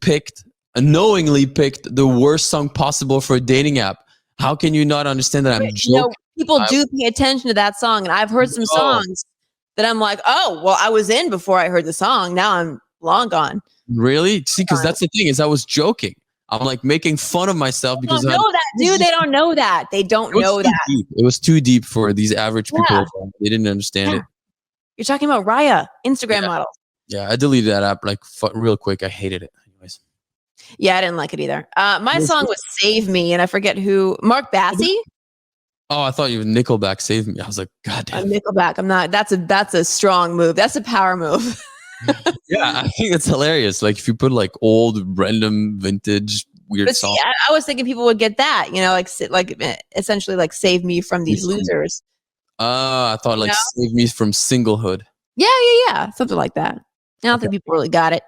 knowingly picked the worst song possible for a dating app. How can you not understand that I'm joking? People do pay attention to that song, and I've heard some songs that I'm like, oh, well, I was in before I heard the song. Now I'm long gone. Really? See, because that's the thing is I was joking. I'm like making fun of myself because they don't know that, dude. They don't know that. They don't know that. Deep. It was too deep for these average people. They didn't understand it. You're talking about Raya, Instagram model. Yeah, I deleted that app like real quick. I hated it. Anyways. Yeah, I didn't like it either. My song was "Save Me," and I forget who. Mark Bassie. Oh, I thought you were Nickelback. Save Me. I was like, God damn. Nickelback. I'm not. That's a strong move. That's a power move. Yeah, I think it's hilarious. Like if you put like old, random, vintage, weird songs. I was thinking people would get that. Like essentially like save me from these losers. I thought like save me from singlehood. Yeah, something like that. I don't think people really got it.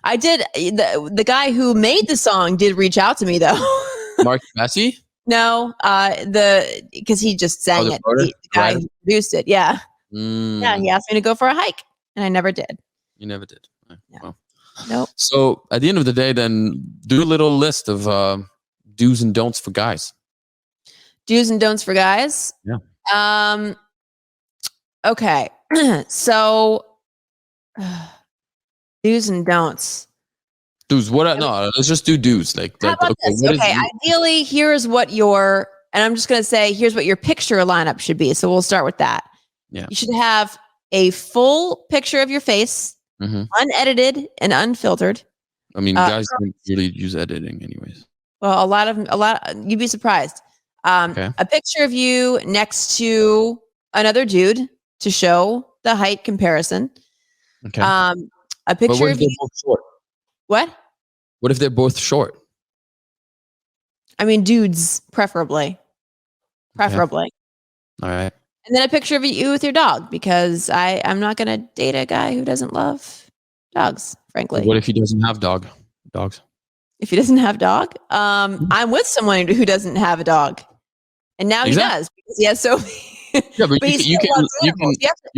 I did. The guy who made the song did reach out to me though. Mark Bassie? No, because he just sang it. The guy who produced it. Yeah. Yeah, he asked me to go for a hike, and I never did. You never did. Right. Yeah. Well. Nope. So at the end of the day, then do a little list of do's and don'ts for guys. Do's and don'ts for guys. Yeah. Okay. So do's and don'ts. Do's. No, let's just do do's. Like how about this? Okay. Ideally, here's what and I'm just going to say, here's what your picture lineup should be. So we'll start with that. Yeah. You should have a full picture of your face, unedited and unfiltered. I mean, guys don't really use editing anyways. Well, a lot, you'd be surprised. A picture of you next to another dude to show the height comparison. Okay. A picture of you. Both short? What? What if they're both short? I mean, dudes, preferably. Okay. All right. And then a picture of you with your dog, because I'm not going to date a guy who doesn't love dogs, frankly. What if he doesn't have dogs? If he doesn't have dog? I'm with someone who doesn't have a dog. And now he does, because he has so many. Yeah, but you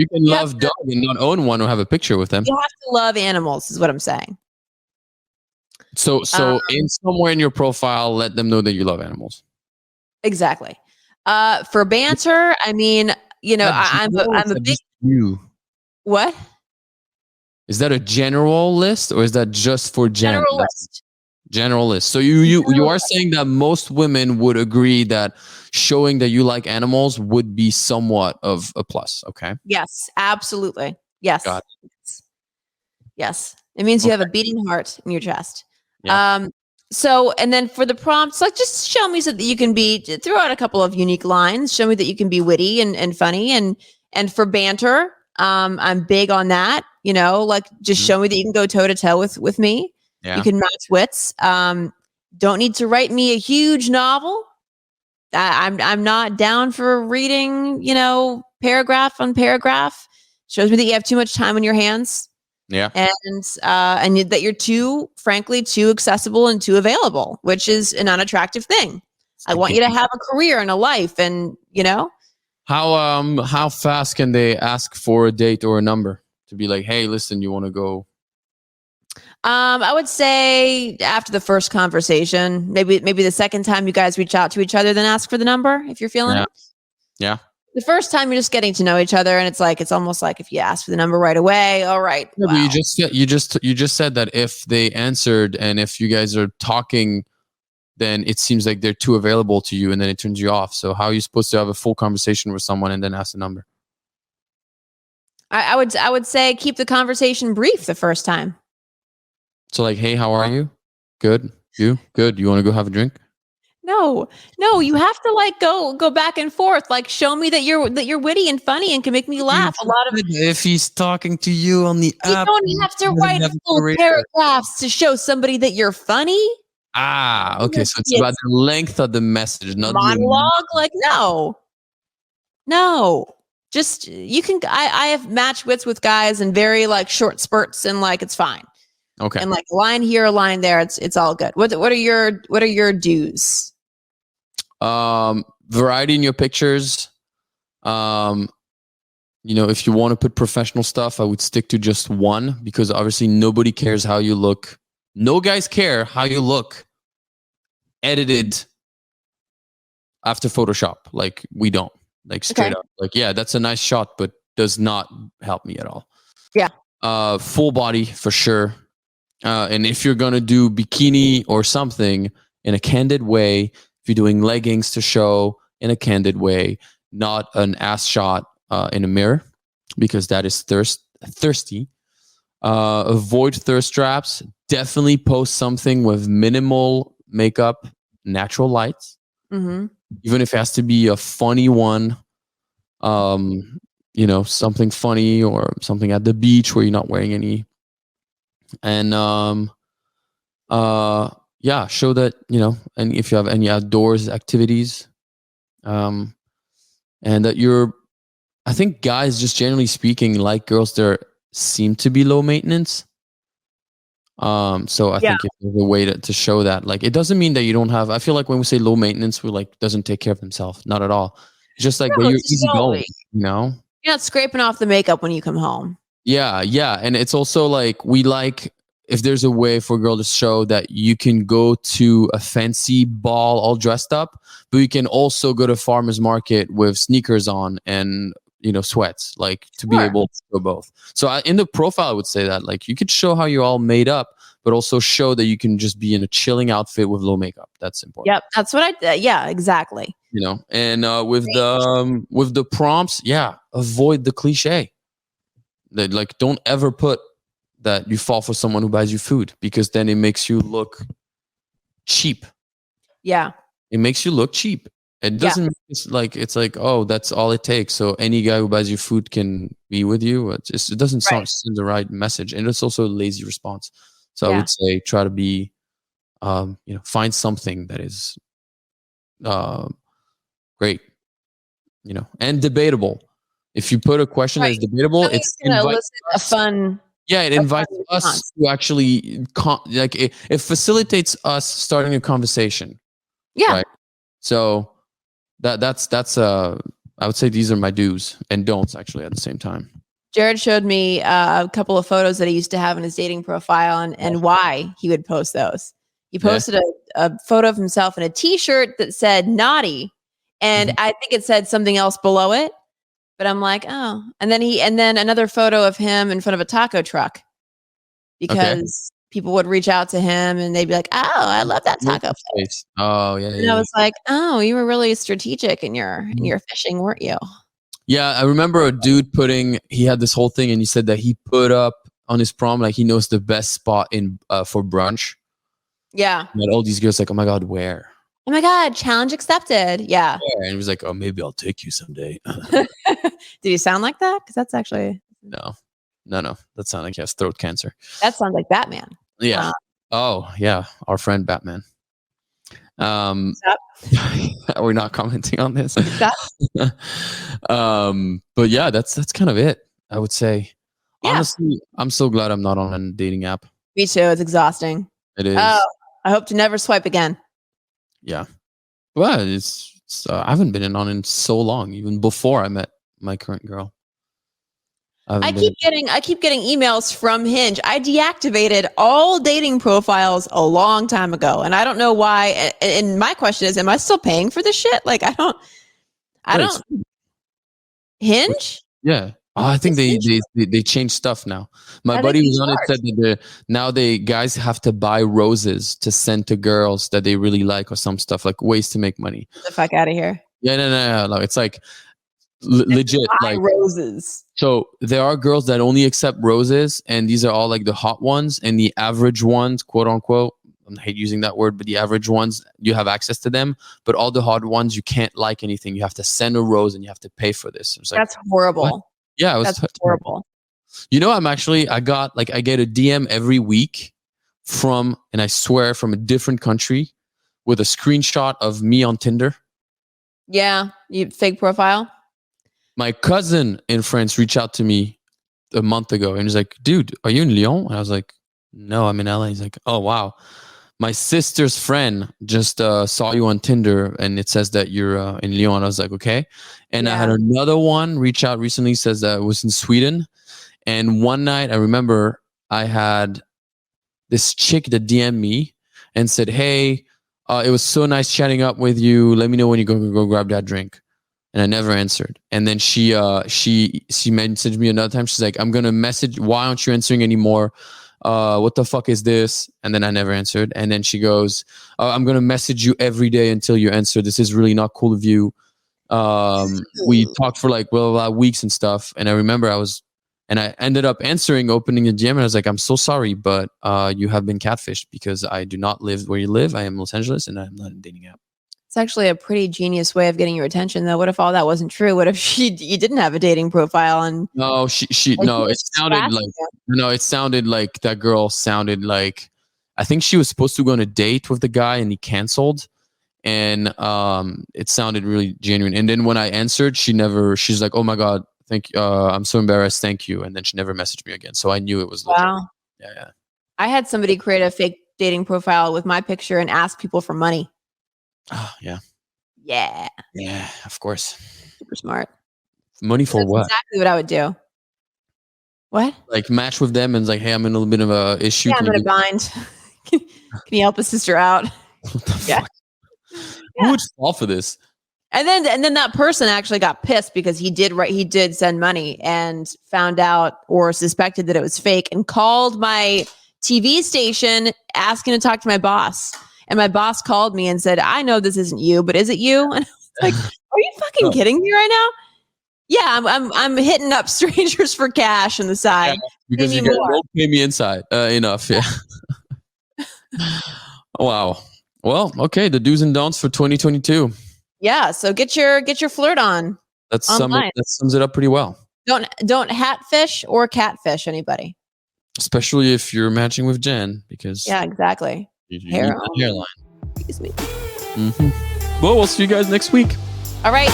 can love dog and not own one or have a picture with them. You have to love animals, is what I'm saying. So in somewhere in your profile, let them know that you love animals. Exactly. For banter, I mean, I'm a big. You. What? Is that a general list or is that just for Jenn? General list. So you are saying that most women would agree that showing that you like animals would be somewhat of a plus. Okay. Yes, absolutely. Yes. Got it. Yes. It means you have a beating heart in your chest. Yeah. So, and then for the prompts, like just show me so that you can throw out a couple of unique lines. Show me that you can be witty and funny. And for banter, I'm big on that, like just show me that you can go toe to toe with me. Yeah. You can match wits. Don't need to write me a huge novel. I'm not down for reading, paragraph on paragraph. Shows me that you have too much time on your hands. Yeah. And that you're too accessible and too available, which is an unattractive thing. I want you to have a career and a life, and how fast can they ask for a date or a number to be like, hey, listen, you want to go? I would say after the first conversation, maybe the second time you guys reach out to each other, then ask for the number if you're feeling it. Yeah. The first time you're just getting to know each other, and it's almost like if you ask for the number right away, all right. Yeah, wow. But you just said that if they answered and if you guys are talking, then it seems like they're too available to you, and then it turns you off. So how are you supposed to have a full conversation with someone and then ask the number? I would say keep the conversation brief the first time. So like, hey, how are you? Good. You good? You want to go have a drink? No, you have to go back and forth. Like, show me that you're witty and funny and can make me laugh. A lot of if he's talking to you on the app, you don't have to write full paragraphs to show somebody that you're funny. Okay, so it's about the length of the message, not monologue. No. Just you can. I have match wits with guys in very short spurts, and it's fine. Okay. And a line here, a line there, it's all good. What are your do's? Variety in your pictures. if you want to put professional stuff, I would stick to just one, because obviously nobody cares how you look. No guys care how you look edited after Photoshop. Like, we don't. Like, straight up. Like, yeah, that's a nice shot, but does not help me at all. Yeah. Full body for sure. And if you're gonna do bikini or something in a candid way, if you're doing leggings to show in a candid way, not an ass shot in a mirror, because that is thirsty. Avoid thirst traps. Definitely post something with minimal makeup, natural lights. Mm-hmm. Even if it has to be a funny one, something funny or something at the beach where you're not wearing any. And show that, and if you have any outdoors activities, and that I think guys, just generally speaking, like girls there seem to be low maintenance. So I think if there's a way to show that, like, it doesn't mean that you don't have, I feel like when we say low maintenance, we're like, doesn't take care of themselves. Not at all. It's just like that you're easy going, You're not scraping off the makeup when you come home. Yeah. And it's also like, if there's a way for a girl to show that you can go to a fancy ball all dressed up, but you can also go to farmer's market with sneakers on and, sweats, like, to be able to show both. So in the profile, I would say that, like, you could show how you're all made up, but also show that you can just be in a chilling outfit with low makeup. That's important. Yep. That's what yeah, exactly. And with the prompts, avoid the cliche. That, like, don't ever put that you fall for someone who buys you food, because then it makes you look cheap. Yeah. It makes you look cheap. It doesn't it's like, oh, that's all it takes. So any guy who buys you food can be with you. It doesn't send the right message. And it's also a lazy response. So I would say try to be, find something that is great, and debatable. If you put a question that is debatable, it's a fun. Yeah, it invites us to actually, it facilitates us starting a conversation. Yeah. Right? So that's I would say these are my do's and don'ts, actually, at the same time. Jared showed me a couple of photos that he used to have in his dating profile and why he would post those. He posted a photo of himself in a t-shirt that said naughty. And I think it said something else below it. But I'm like, oh. And then another photo of him in front of a taco truck, because people would reach out to him and they'd be like, oh, I love that taco place. Oh, yeah. And I was like, oh, you were really strategic in your fishing, weren't you? Yeah, I remember a dude he had this whole thing, and he said that he put up on his prom, like, he knows the best spot for brunch. Yeah. And all these girls like, oh my God, where? Oh my God, challenge accepted. Yeah. And he was like, oh, maybe I'll take you someday. Did he sound like that? Because that's actually... No. That sounded like he has throat cancer. That sounds like Batman. Yeah. Oh, yeah. Our friend Batman. We're not commenting on this. But yeah, that's kind of it, I would say. Yeah. Honestly, I'm so glad I'm not on a dating app. Me too. It's exhausting. It is. Oh, I hope to never swipe again. Yeah. Well, I haven't been on in so long, even before I met my current girl. I keep getting emails from Hinge. I deactivated all dating profiles a long time ago, and I don't know why. And my question is, am I still paying for this shit? Like, I don't. Hinge? Yeah. Oh, I think they changed stuff now. My buddy was on it, said that now guys have to buy roses to send to girls that they really like, or some stuff, like ways to make money. Get the fuck out of here. Yeah, no. It's like legit, like roses. So there are girls that only accept roses, and these are all like the hot ones, and the average ones, quote unquote, I hate using that word, but the average ones, you have access to them. But all the hot ones, you can't like anything. You have to send a rose, and you have to pay for this. It's like, that's horrible. What? Yeah, that's horrible. I get a DM every week and I swear, from a different country, with a screenshot of me on Tinder. Yeah, you fake profile. My cousin in France reached out to me a month ago and he's like, dude, are you in Lyon? And I was like, no, I'm in LA. He's like, oh, wow. my sister's friend just saw you on Tinder and it says that you're in Lyon. I was like, okay. And I had another one reach out recently, says that it was in Sweden. And one night I remember I had this chick that DM'd me and said, hey, it was so nice chatting up with you. Let me know when you go grab that drink. And I never answered. And then she messaged me another time. She's like, I'm gonna message. Why aren't you answering anymore? What the fuck is this? And then I never answered. And then she goes, I'm gonna message you every day until you answer. This is really not cool of you. We talked for like blah, blah, blah, weeks and stuff. And I remember I ended up answering, opening the DM, and I was like, I'm so sorry, but you have been catfished because I do not live where you live. I am in Los Angeles and I'm not in a dating app. It's actually a pretty genius way of getting your attention, though. What if all that wasn't true? What if you didn't have a dating profile? And no, it sounded like that girl sounded like, I think she was supposed to go on a date with the guy and he canceled, and it sounded really genuine. And then when I answered, she's like, oh my god, thank you, I'm so embarrassed, thank you. And then she never messaged me again, so I knew it was legit. Wow. Yeah. I had somebody create a fake dating profile with my picture and ask people for money. Oh, yeah. Yeah, of course. Super smart. Money for what? Exactly what I would do. What? Like match with them and it's like, hey, I'm in a little bit of a issue. Yeah, I'm in a bind. Can you help a sister out? What the fuck? Who would fall for this? And then that person actually got pissed because he did send money and found out or suspected that it was fake and called my TV station asking to talk to my boss. And my boss called me and said, I know this isn't you, but is it you? And I was like, are you fucking kidding me right now? Yeah, I'm hitting up strangers for cash on the side. Yeah, because you don't pay me inside enough. Yeah. Wow. Well, okay. The do's and don'ts for 2022. Yeah. So get your flirt on. That sums it up pretty well. Don't hatfish or catfish anybody. Especially if you're matching with Jenn, because exactly. Hairline. Excuse me. Mm-hmm. Well, we'll see you guys next week. All right.